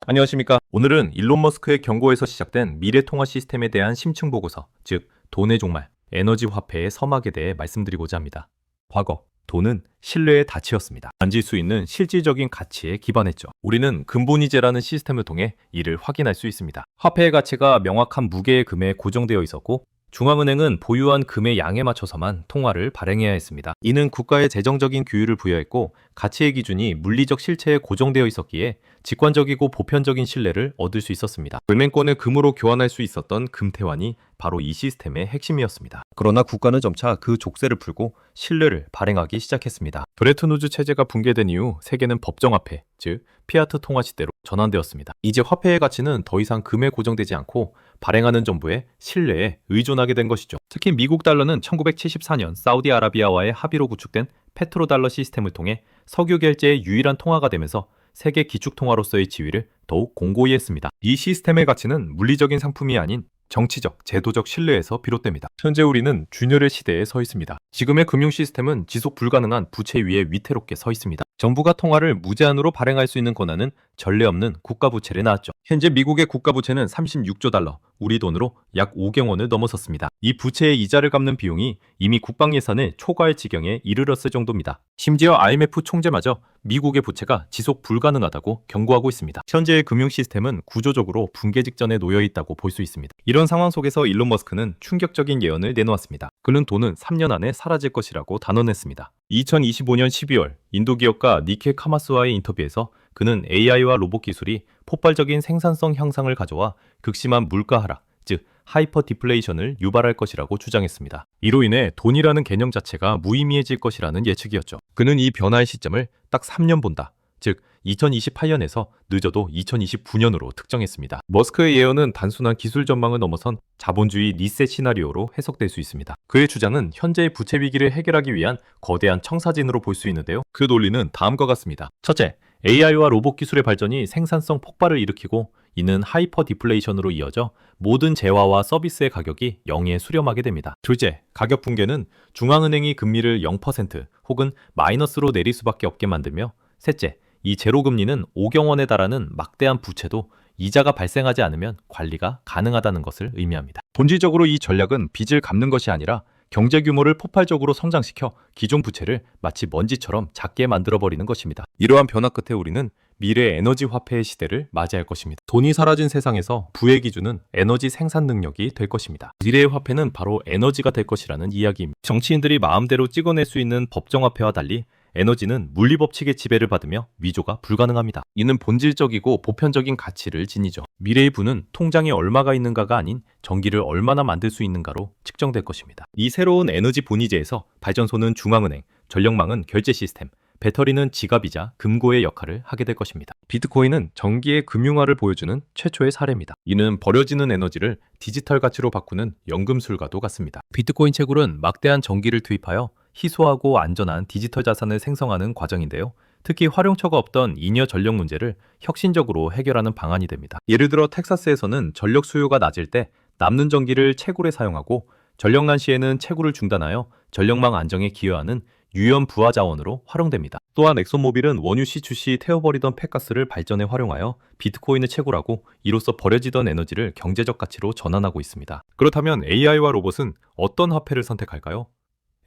안녕하십니까. 오늘은 일론 머스크의 경고에서 시작된 미래 통화 시스템에 대한 심층 보고서, 즉 돈의 종말, 에너지 화폐의 서막에 대해 말씀드리고자 합니다. 과거, 돈은 신뢰의 닻이었습니다. 만질 수 있는 실질적인 가치에 기반했죠. 우리는 근본이제라는 시스템을 통해 이를 확인할 수 있습니다. 화폐의 가치가 명확한 무게의 금에 고정되어 있었고, 중앙은행은 보유한 금의 양에 맞춰서만 통화를 발행해야 했습니다. 이는 국가의 재정적인 규율을 부여했고, 가치의 기준이 물리적 실체에 고정되어 있었기에 직관적이고 보편적인 신뢰를 얻을 수 있었습니다. 은행권을 금으로 교환할 수 있었던 금태환이 바로 이 시스템의 핵심이었습니다. 그러나 국가는 점차 그 족쇄를 풀고 신뢰를 발행하기 시작했습니다. 브레튼 우즈 체제가 붕괴된 이후 세계는 법정화폐, 즉 피아트 통화 시대로 전환되었습니다. 이제 화폐의 가치는 더 이상 금에 고정되지 않고 발행하는 정부의 신뢰에 의존하게 된 것이죠. 특히 미국 달러는 1974년 사우디아라비아와의 합의로 구축된 페트로달러 시스템을 통해 석유 결제의 유일한 통화가 되면서 세계 기축통화로서의 지위를 더욱 공고히 했습니다. 이 시스템의 가치는 물리적인 상품이 아닌 정치적, 제도적 신뢰에서 비롯됩니다. 현재 우리는 균열의 시대에 서 있습니다. 지금의 금융 시스템은 지속 불가능한 부채 위에 위태롭게 서 있습니다. 정부가 통화를 무제한으로 발행할 수 있는 권한은 전례 없는 국가 부채를 낳았죠. 현재 미국의 국가 부채는 36조 달러, 우리 돈으로 약 5경 원을 넘어섰습니다. 이 부채의 이자를 갚는 비용이 이미 국방 예산을 초과할 지경에 이르렀을 정도입니다. 심지어 IMF 총재마저 미국의 부채가 지속 불가능하다고 경고하고 있습니다. 현재의 금융 시스템은 구조적으로 붕괴 직전에 놓여 있다고 볼 수 있습니다. 이런 상황 속에서 일론 머스크는 충격적인 예언을 내놓았습니다. 그는 돈은 3년 안에 사라질 것이라고 단언했습니다. 2025년 12월 인도 기업가 니켈 카마스와의 인터뷰에서 그는 AI와 로봇 기술이 폭발적인 생산성 향상을 가져와 극심한 물가 하락, 즉 하이퍼 디플레이션을 유발할 것이라고 주장했습니다. 이로 인해 돈이라는 개념 자체가 무의미해질 것이라는 예측이었죠. 그는 이 변화의 시점을 딱 3년 본다, 즉 2028년에서 늦어도 2029년으로 특정했습니다. 머스크의 예언은 단순한 기술 전망을 넘어선 자본주의 리셋 시나리오로 해석될 수 있습니다. 그의 주장은 현재의 부채 위기를 해결하기 위한 거대한 청사진으로 볼 수 있는데요. 그 논리는 다음과 같습니다. 첫째, AI와 로봇 기술의 발전이 생산성 폭발을 일으키고 이는 하이퍼 디플레이션으로 이어져 모든 재화와 서비스의 가격이 0에 수렴하게 됩니다. 둘째, 가격 붕괴는 중앙은행이 금리를 0% 혹은 마이너스로 내릴 수밖에 없게 만들며, 셋째, 이 제로금리는 5경 원에 달하는 막대한 부채도 이자가 발생하지 않으면 관리가 가능하다는 것을 의미합니다. 본질적으로 이 전략은 빚을 갚는 것이 아니라 경제 규모를 폭발적으로 성장시켜 기존 부채를 마치 먼지처럼 작게 만들어버리는 것입니다. 이러한 변화 끝에 우리는 미래 에너지 화폐의 시대를 맞이할 것입니다. 돈이 사라진 세상에서 부의 기준은 에너지 생산 능력이 될 것입니다. 미래의 화폐는 바로 에너지가 될 것이라는 이야기입니다. 정치인들이 마음대로 찍어낼 수 있는 법정화폐와 달리 에너지는 물리법칙의 지배를 받으며 위조가 불가능합니다. 이는 본질적이고 보편적인 가치를 지니죠. 미래의 부는 통장에 얼마가 있는가가 아닌 전기를 얼마나 만들 수 있는가로 측정될 것입니다. 이 새로운 에너지 본위제에서 발전소는 중앙은행, 전력망은 결제 시스템, 배터리는 지갑이자 금고의 역할을 하게 될 것입니다. 비트코인은 전기의 금융화를 보여주는 최초의 사례입니다. 이는 버려지는 에너지를 디지털 가치로 바꾸는 연금술과도 같습니다. 비트코인 채굴은 막대한 전기를 투입하여 희소하고 안전한 디지털 자산을 생성하는 과정인데요. 특히 활용처가 없던 잉여 전력 문제를 혁신적으로 해결하는 방안이 됩니다. 예를 들어 텍사스에서는 전력 수요가 낮을 때 남는 전기를 채굴에 사용하고, 전력난 시에는 채굴을 중단하여 전력망 안정에 기여하는 유연 부하 자원으로 활용됩니다. 또한 엑소모빌은 원유 시추 시 태워버리던 폐가스를 발전에 활용하여 비트코인을 채굴하고 이로써 버려지던 에너지를 경제적 가치로 전환하고 있습니다. 그렇다면 AI와 로봇은 어떤 화폐를 선택할까요?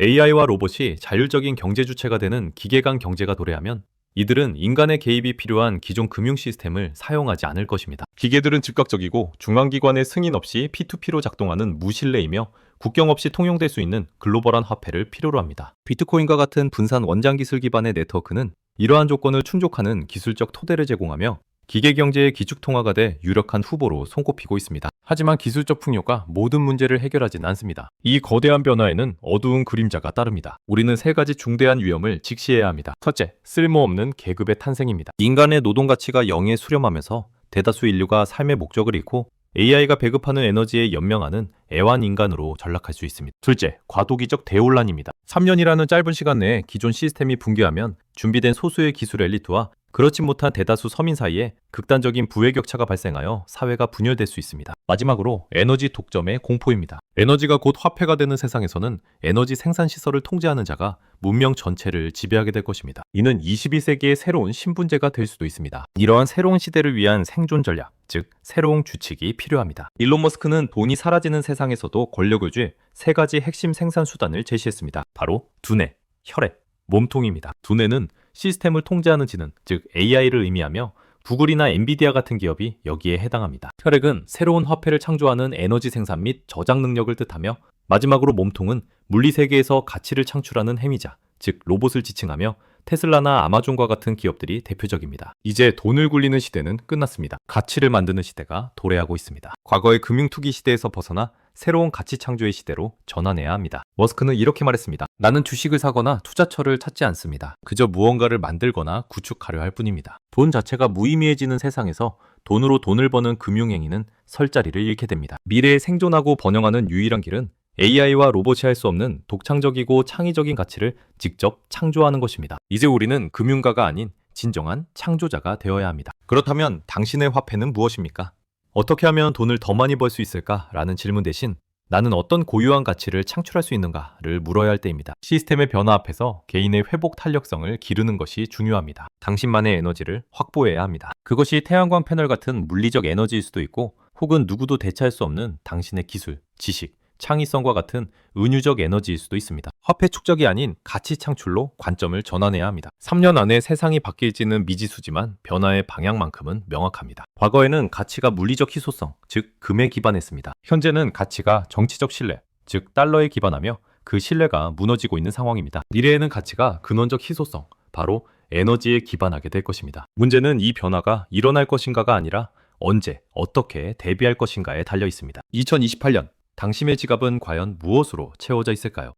AI와 로봇이 자율적인 경제 주체가 되는 기계간 경제가 도래하면 이들은 인간의 개입이 필요한 기존 금융 시스템을 사용하지 않을 것입니다. 기계들은 즉각적이고 중앙기관의 승인 없이 P2P로 작동하는 무신뢰이며 국경 없이 통용될 수 있는 글로벌한 화폐를 필요로 합니다. 비트코인과 같은 분산 원장 기술 기반의 네트워크는 이러한 조건을 충족하는 기술적 토대를 제공하며 기계경제의 기축통화가 돼 유력한 후보로 손꼽히고 있습니다. 하지만 기술적 풍요가 모든 문제를 해결하진 않습니다. 이 거대한 변화에는 어두운 그림자가 따릅니다. 우리는 세 가지 중대한 위험을 직시해야 합니다. 첫째, 쓸모없는 계급의 탄생입니다. 인간의 노동 가치가 0에 수렴하면서 대다수 인류가 삶의 목적을 잃고 AI가 배급하는 에너지에 연명하는 애완인간으로 전락할 수 있습니다. 둘째, 과도기적 대혼란입니다. 3년이라는 짧은 시간 내에 기존 시스템이 붕괴하면 준비된 소수의 기술 엘리트와 그렇지 못한 대다수 서민 사이에 극단적인 부의 격차가 발생하여 사회가 분열될 수 있습니다. 마지막으로 에너지 독점의 공포입니다. 에너지가 곧 화폐가 되는 세상에서는 에너지 생산 시설을 통제하는 자가 문명 전체를 지배하게 될 것입니다. 이는 21세기의 새로운 신분제가 될 수도 있습니다. 이러한 새로운 시대를 위한 생존 전략, 즉 새로운 규칙이 필요합니다. 일론 머스크는 돈이 사라지는 세상에서도 권력을 쥘 세 가지 핵심 생산 수단을 제시했습니다. 바로 두뇌, 혈액, 몸통입니다. 두뇌는 시스템을 통제하는 지능, 즉 AI를 의미하며 구글이나 엔비디아 같은 기업이 여기에 해당합니다. 혈액은 새로운 화폐를 창조하는 에너지 생산 및 저장 능력을 뜻하며, 마지막으로 몸통은 물리 세계에서 가치를 창출하는 행위자, 즉 로봇을 지칭하며 테슬라나 아마존과 같은 기업들이 대표적입니다. 이제 돈을 굴리는 시대는 끝났습니다. 가치를 만드는 시대가 도래하고 있습니다. 과거의 금융투기 시대에서 벗어나 새로운 가치 창조의 시대로 전환해야 합니다. 머스크는 이렇게 말했습니다. 나는 주식을 사거나 투자처를 찾지 않습니다. 그저 무언가를 만들거나 구축하려 할 뿐입니다. 돈 자체가 무의미해지는 세상에서 돈으로 돈을 버는 금융행위는 설 자리를 잃게 됩니다. 미래에 생존하고 번영하는 유일한 길은 AI와 로봇이 할 수 없는 독창적이고 창의적인 가치를 직접 창조하는 것입니다. 이제 우리는 금융가가 아닌 진정한 창조자가 되어야 합니다. 그렇다면 당신의 화폐는 무엇입니까? 어떻게 하면 돈을 더 많이 벌 수 있을까라는 질문 대신 나는 어떤 고유한 가치를 창출할 수 있는가를 물어야 할 때입니다. 시스템의 변화 앞에서 개인의 회복 탄력성을 기르는 것이 중요합니다. 당신만의 에너지를 확보해야 합니다. 그것이 태양광 패널 같은 물리적 에너지일 수도 있고, 혹은 누구도 대체할 수 없는 당신의 기술, 지식, 창의성과 같은 은유적 에너지일 수도 있습니다. 화폐 축적이 아닌 가치 창출로 관점을 전환해야 합니다. 3년 안에 세상이 바뀔지는 미지수지만 변화의 방향만큼은 명확합니다. 과거에는 가치가 물리적 희소성, 즉 금에 기반했습니다. 현재는 가치가 정치적 신뢰, 즉 달러에 기반하며 그 신뢰가 무너지고 있는 상황입니다. 미래에는 가치가 근원적 희소성, 바로 에너지에 기반하게 될 것입니다. 문제는 이 변화가 일어날 것인가가 아니라 언제, 어떻게 대비할 것인가에 달려 있습니다. 2028년 당신의 지갑은 과연 무엇으로 채워져 있을까요?